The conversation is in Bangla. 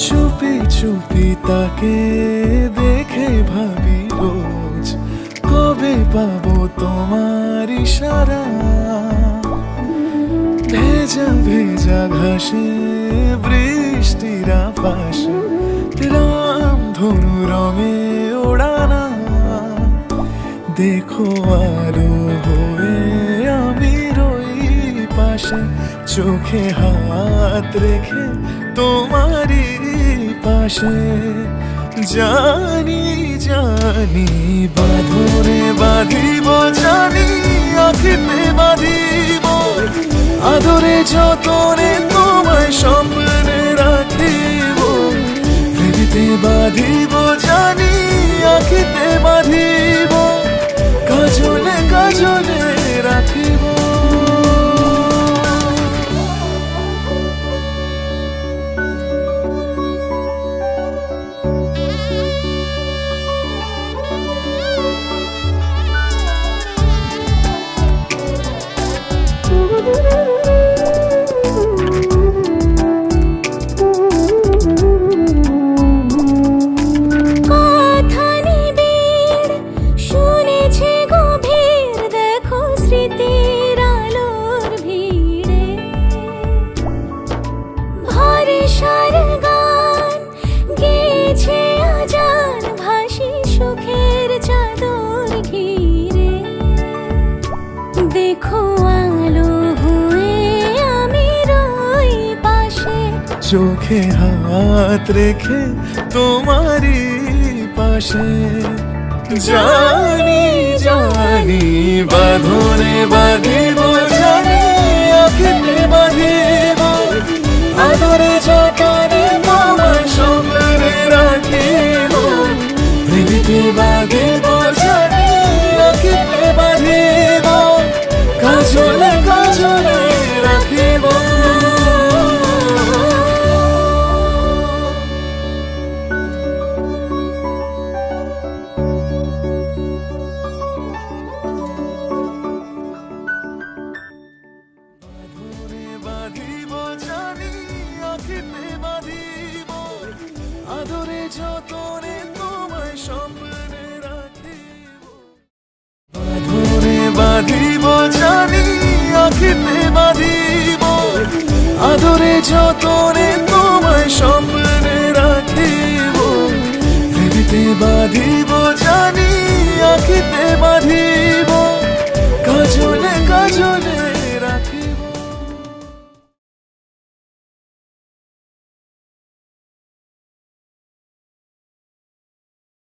চুপি চুপি তাকে দেখে ভাবি রোজ, কবে পাবো তোমার ইশারা। ভেজা ভেজা ঘাসে বৃষ্টির আভাসে রামধনু রঙে ওড়ানা। দেখো আলো হয়ে আমি রই পাশে, চোখে হাত রেখে তোমারই পাশে। জানি জানি বাঁধনে বাঁধিব, জানি আঁখিতে বাঁধিব, আদরে যতনে তোমায় স্বপ্নে রাখিব। প্রেমেতে বাঁধিব, জানি আঁখিতে বাঁধিব, কাজলে কাজলে রাখিব। চোখে হাত রেখে তোমারই পাশে। জানি জানি বাঁধনে বাঁধিব, জানি আঁখিতে বাঁধিব, আদরে যতনে তোমায় স্বপ্নে রাখিব। প্রেমেতে বাঁধিব, জানি আঁখিতে বাঁধিব, কাজলে কাজলে রাখিব। আদরে যতনে তোমায় স্বপ্নে রাখিব। বাঁধনে বাঁধিব, জানি আঁখিতে বাঁধিব, আদরে যতনে